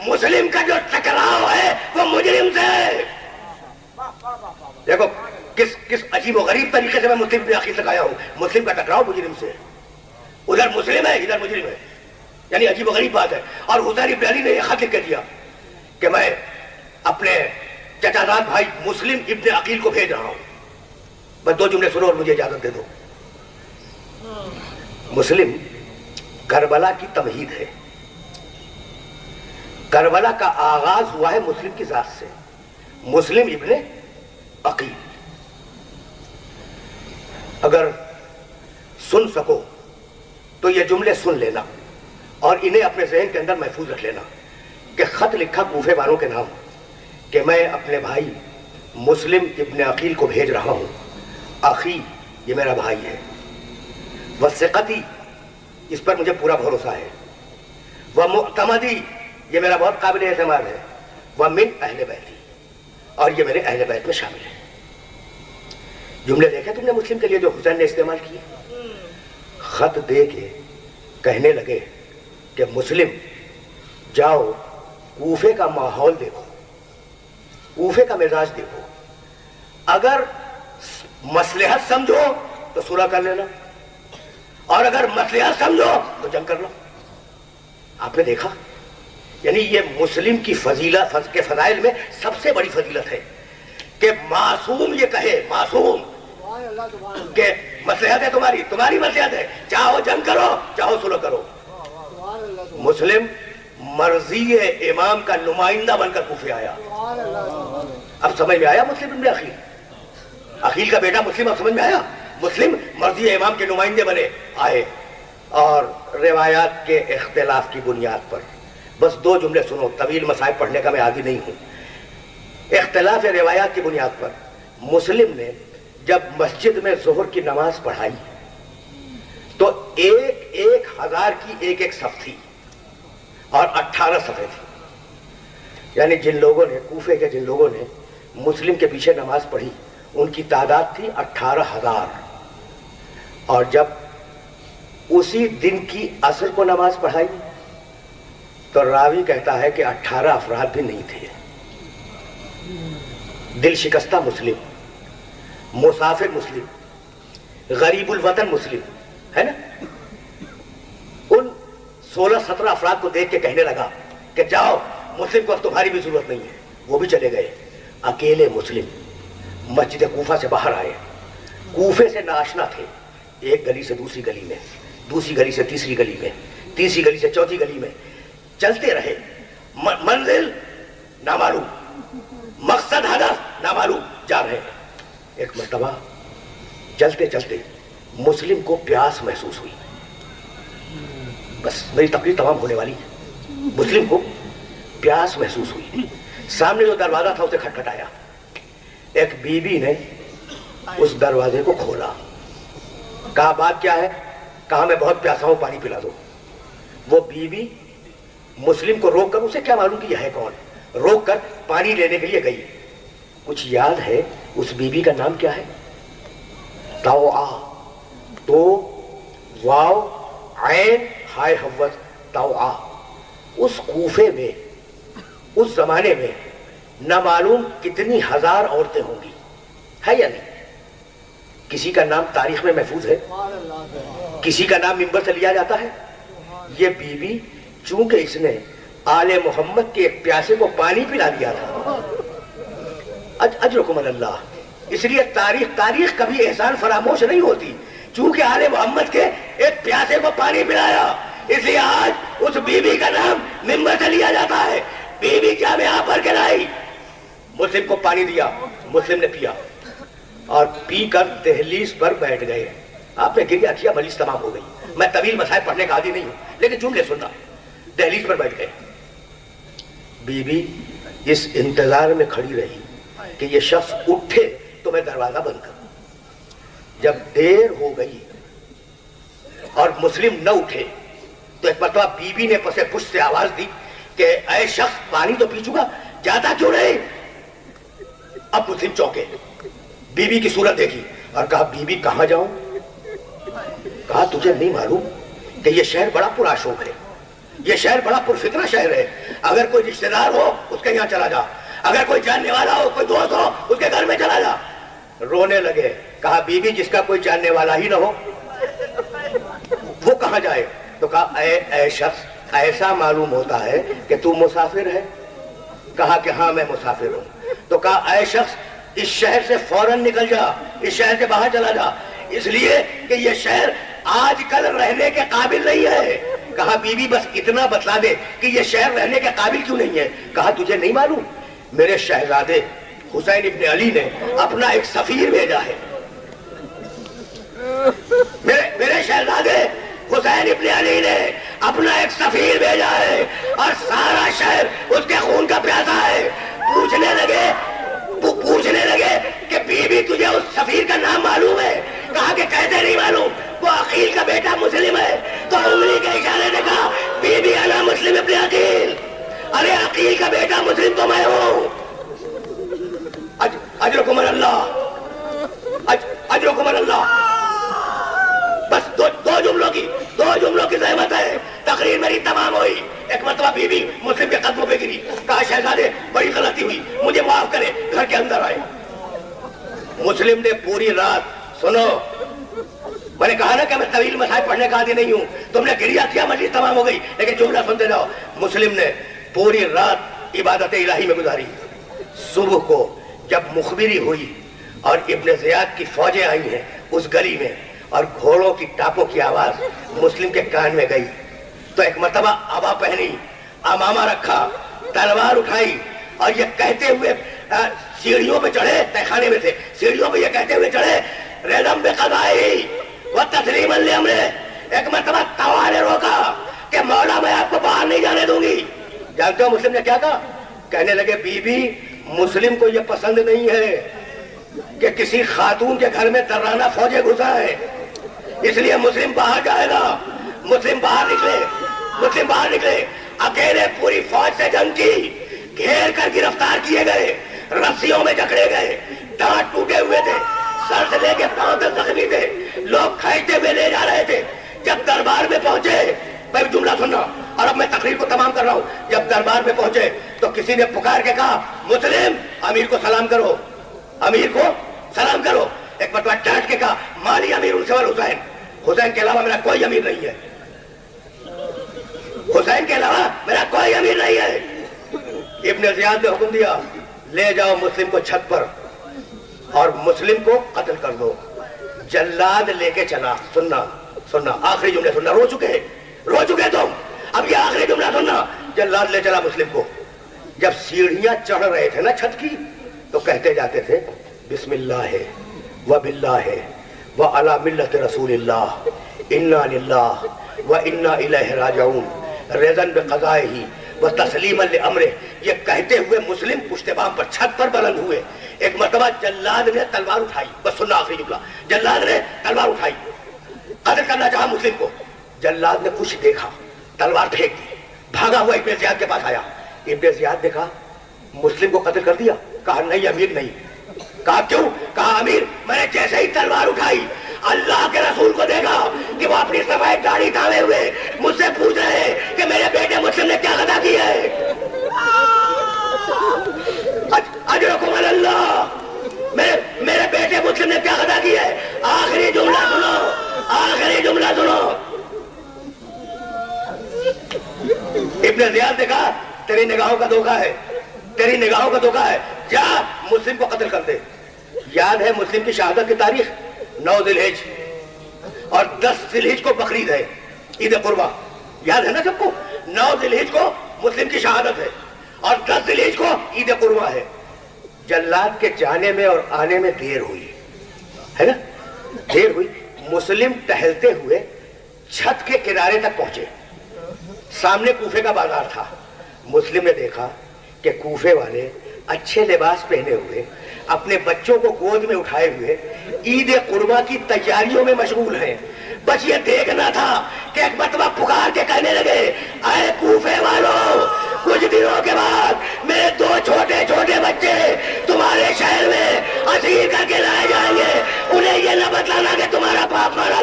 مسلم کا جو ٹکراؤ ہے وہ مجرم سے ہے. دیکھو کس عجیب و غریب طریقے سے میں مسلم ابن عقیل سے کہا ہوں. مسلم کا ٹکراؤ مجرم سے ہے. ادھر مسلم ہے ادھر مجرم ہے. یعنی عجیب و غریب بات ہے. اور حسین ابن علی نے یہ خط لکھ کے دیا کہ میں اپنے چچا زاد بھائی مسلم ابن عقیل کو بھیج رہا ہوں. بس 2 جملے سنو اور مجھے اجازت دے دو. مسلم کربلا کی تمہید ہے. کربلا کا آغاز ہوا ہے مسلم کی ذات سے. مسلم ابن عقیل. اگر سن سکو تو یہ جملے سن لینا اور انہیں اپنے ذہن کے اندر محفوظ رکھ لینا کہ خط لکھا کوفے والوں کے نام کہ میں اپنے بھائی مسلم ابن عقیل کو بھیج رہا ہوں. اخی یہ میرا بھائی ہے. وثقتی اس پر مجھے پورا بھروسہ ہے. ومعتمدی یہ میرا بہت قابل اعتماد ہے. ومن اہل بیتی اور یہ میرے اہل بیت میں شامل ہے. جملے دیکھے تم نے مسلم کے لیے جو حسین نے استعمال کیے. خط دے کے کہنے لگے کہ مسلم جاؤ کوفے کا ماحول دیکھو, کوفے کا مزاج دیکھو. اگر مصلحت سمجھو تو صلح کر لینا اور اگر مصلحت سمجھو تو جنگ کر لو. آپ نے دیکھا یعنی یہ مسلم کی فضیلت کے فضائل میں سب سے بڑی فضیلت ہے کہ معصوم یہ کہے, معصوم کہ مصلحت ہے تمہاری مصلحت ہے, چاہو جنگ کرو چاہو صلح کرو. مسلم مرضی امام کا نمائندہ بن کر کوفے آیا. اب سمجھ میں آیا مسلم ابن عقیل, عقیل کا بیٹا مسلم. اب سمجھ میں آیا مسلم مرضی امام کے نمائندے بنے آئے. اور روایات کے اختلاف کی بنیاد پر بس 2 جملے سنو, طویل مسائل پڑھنے کا میں عادی نہیں ہوں. اختلاف روایات کی بنیاد پر مسلم نے جب مسجد میں ظہر کی نماز پڑھائی تو 1,000 کی ایک صف تھی اور 18 صفیں تھی. یعنی جن لوگوں نے کوفے کے جن لوگوں نے مسلم کے پیچھے نماز پڑھی ان کی تعداد تھی 18,000. اور جب اسی دن کی عصر کو نماز پڑھائی تو راوی کہتا ہے کہ 18 افراد بھی نہیں تھے. دل شکستہ مسلم, مسافر مسلم, غریب الوطن مسلم ہے نا, ان 16-17 افراد کو دیکھ کے کہنے لگا کہ جاؤ مسلم کو اب تمہاری بھی ضرورت نہیں ہے. وہ بھی چلے گئے. اکیلے مسلم مسجد کوفہ سے باہر آئے. کوفے سے ناشنا تھے. ایک گلی سے دوسری گلی میں, دوسری گلی سے تیسری گلی میں, تیسری گلی سے چوتھی گلی میں چلتے رہے. منزل نامعلوم, مقصد ہدف نامعلوم, جا رہے ہیں. ایک مرتبہ چلتے چلتے مسلم کو پیاس محسوس ہوئی. بس میری تقریر تمام ہونے والی ہے. مسلم کو پیاس محسوس ہوئی. سامنے جو دروازہ تھا اسے کھٹکھٹایا. ایک بی بی نے اس دروازے کو کھولا. کہا بات کیا ہے؟ کہا میں بہت پیاسا ہوں, پانی پلا دو. وہ بی بی مسلم کو روک کر, اسے کیا معلوم کہ یہ ہے کون, روک کر پانی لینے کے لیے گئی. کچھ یاد ہے اس بی بی کا نام کیا ہے؟ توآ, تو واو عین ہائے حوت توآ. اس کوفے میں اس زمانے میں نہ معلوم کتنی ہزار عورتیں ہوں گی, ہے یا نہیں؟ کسی کا نام تاریخ میں محفوظ ہے, کسی کا نام منبر سے لیا جاتا ہے. یہ بی بی چونکہ اس نے آل محمد کے ایک پیاسے کو پانی پلا دیا تھا, اجرکم اللہ, اس لیے تاریخ کبھی احسان فراموش نہیں ہوتی. چونکہ آل محمد کے ایک پیاسے کو پانی پلایا اس لیے آج اس بی بی کا نام منبر سے لیا جاتا ہے. بی بی کیا میں پر کے لائی, مسلم کو پانی دیا, مسلم نے پیا اور پی کر دہلیز پر بیٹھ گئے. آپ نے گریہ کیا, مجلس تمام ہو گئی. میں طویل مسائل پڑھنے کا عادی نہیں ہوں لیکن جملے سننا. دہلیز پر بیٹھ گئے. بی بی اس انتظار میں کھڑی رہی کہ یہ شخص اٹھے تو میں دروازہ بند کروں. جب دیر ہو گئی اور مسلم نہ اٹھے تو ایک مرتبہ بی بی نے پسے پشت سے آواز دی کہ اے شخص پانی تو پی چکا, جاتا کیوں نہیں؟ اب مسلم چونکے, بی بی کی صورت دیکھی اور کہا بی بی کہاں جاؤں؟ کہا تجھے نہیں معلوم کہ یہ شہر بڑا پرآشوب ہے, یہ شہر بڑا پرفتنہ شہر ہے. اگر کوئی رشتہ دار ہو اس کے یہاں چلا جا، اگر کوئی جاننے والا ہو، کوئی دوست ہو، اس کے گھر میں چلا جا۔ رونے لگے۔ کہا بیوی جس کا کوئی جاننے والا ہی نہ ہو وہ کہاں جائے؟ تو کہا اے شخص، ایسا معلوم ہوتا ہے کہ تو مسافر ہے؟ کہا کہ ہاں میں مسافر ہوں۔ تو کہا اے شخص، اس شہر سے فوراً نکل جا، اس شہر سے باہر چلا جا، اس لیے کہ یہ شہر آج کل رہنے کے قابل نہیں ہے۔ کہا بیوی بس اتنا بتلا دے کہ یہ شہر رہنے کے قابل کیوں نہیں ہے؟ کہا تجھے نہیں معلوم، میرے شہزادے حسین ابن علی نے اپنا ایک سفیر بھیجا ہے، میرے شہزادے حسین ابن علی نے اپنا ایک سفیر بھیجا ہے اور سارا شہر اس کے خون کا پیاسا ہے۔ پوچھنے لگے کہ بیوی تجھے اس سفیر کا نام معلوم ہے؟ کہا کہ کیسے نہیں معلوم، وہ عقیل کا بیٹا مسلم ہے۔ تو انگلی کے اشارے سے کہا بیوی انا مسلم ابن عقیل، ارے عقیل کا بیٹا مسلم تو میں ہوں۔ اجرکم اللہ، اجرکم اللہ۔ بس دو جملوں کی زحمت ہے، تقریر میری تمام ہوئی۔ ایک مرتبہ بیوی مسلم کے قدموں پہ گری، کہا شہزادے بڑی غلطی ہوئی، مجھے معاف کرے، گھر کے اندر آئے۔ مسلم نے پوری رات، سنو میں نے کہا نا کہ میں طویل مسائل پڑھنے کا عادی نہیں ہوں، تم نے گریا کیا، مجلس تمام ہو گئی، لیکن جملہ سنتے جاؤ۔ مسلم نے پوری رات عبادت الہی میں گزاری۔ صبح کو جب مخبری ہوئی اور ابن زیاد کی فوجیں آئی ہیں اس گلی میں اور گھوڑوں کی ٹاپوں کی آواز مسلم کے کان میں گئی، تو ایک مرتبہ عبا پہنی، امامہ رکھا، تلوار اٹھائی اور یہ کہتے ہوئے سیڑھیوں پہ چڑھے، تہخانے میں تھے، سیڑھیوں پہ یہ کہتے ہوئے چڑھے رضم بقضائہ وتسلیما لامرہ۔ ایک مرتبہ طوا نے روکا کہ مولا میں آپ کو باہر نہیں جانے دوں گی۔ جانتے ہو مسلم نے کیا کہا؟ کہنے لگے بیوی مسلم کو یہ پسند نہیں ہے کہ کسی خاتون کے گھر میں درانہ فوجیں گھسائیں، اس لیے مسلم باہر جائے گا۔ مسلم باہر نکلے، اکیلے پوری فوج سے جنگ کی، گھیر کر گرفتار کیے گئے، رسیوں میں جکڑے گئے، دانت ٹوٹے ہوئے تھے، سر سے لے کے پاؤں تک زخمی تھے، لوگ کھینچتے ہوئے لے جا رہے تھے۔ جب دربار میں پہنچے، میں جملہ سننا اور اب میں تقریر کو تمام کر رہا ہوں، جب دربار میں پہنچے تو کسی نے پکار کے کہا مسلم امیر کو سلام کرو، امیر کو سلام کرو۔ ایک مرتبہ ڈانٹ کے کہا مالی امیر ان سے حسین، حسین کے علاوہ میرا کوئی امیر نہیں ہے، حسین کے علاوہ میرا کوئی امیر نہیں ہے۔ ابن زیاد نے حکم دیا لے جاؤ مسلم کو چھت پر اور مسلم کو قتل کر دو۔ جلاد لے کے چلا، سننا آخری جملے سننا، رو چکے تم، اب یہ آخری جملہ سننا۔ جلاد لے چلا مسلم کو، جب سیڑھیاں چڑھ رہے تھے نا چھت کی تو کہتے جاتے تھے بسم اللہ و باللہ و علی ملت رسول اللہ انا للہ و انا الیہ راجعون رضا بقضائہ و تسلیما لامرہ۔ یہ کہتے ہوئے مسلم پشت بام پر چھت پر بلند ہوئے۔ ایک مرتبہ جلاد نے تلوار اٹھائی، بس سننا آخری جملہ، جلاد نے تلوار اٹھائی، قتل کرنا چاہا مسلم کو۔ جلاد نے کچھ دیکھا، تلوار پھینک دی، بھاگا ہوا ابن زیاد کے پاس آیا۔ ابن زیاد نے کہا مسلم کو قتل کر دیا؟ کہا نہیں امیر نہیں۔ کہا کیوں؟ کہا امیر میں نے جیسے ہی تلوار اٹھائی اللہ کے رسول کو دیکھا کہ وہ اپنی سفید داڑھی تھامے ہوئے مجھ سے پوچھ رہے ہیں کہ میرے بیٹے مسلم نے کیا خطا کی ہے۔ اجرکم اللہ، میرے بیٹے مسلم نے کیا خطا کی ہے۔ آخری جملہ سنو۔ ابن زیاد نے کہا تیری نگاہوں کا دھوکہ ہے، جا مسلم کو قتل کر دے۔ یاد ہے مسلم کی شہادت کی تاریخ 9 ذی الحج اور 10 ذی الحج کو بقرعید ہے، عید قربہ، یاد ہے نا سب کو؟ 9 ذی الحج کو مسلم کی شہادت ہے اور 10 ذی الحج کو عید قربہ ہے۔ جلاد کے جانے میں اور آنے میں دیر ہوئی ہے نا، دیر ہوئی۔ مسلم ٹہلتے ہوئے چھت کے کنارے تک پہنچے، سامنے کوفے کا بازار تھا۔ مسلم نے دیکھا کہ کوفے والے اچھے لباس پہنے ہوئے اپنے بچوں کو گود میں اٹھائے ہوئے عید قربہ کی تیاریوں میں مشغول ہیں۔ بس یہ دیکھنا تھا کہ ایک مرتبہ پکار کے کہنے لگے اے کوفے والوں، کچھ دنوں کے بعد میرے 2 چھوٹے بچے تمہارے شہر میں اسیر کر کے لائے جائیں گے، انہیں یہ نہ بتلانا کہ تمہارا باپ مارا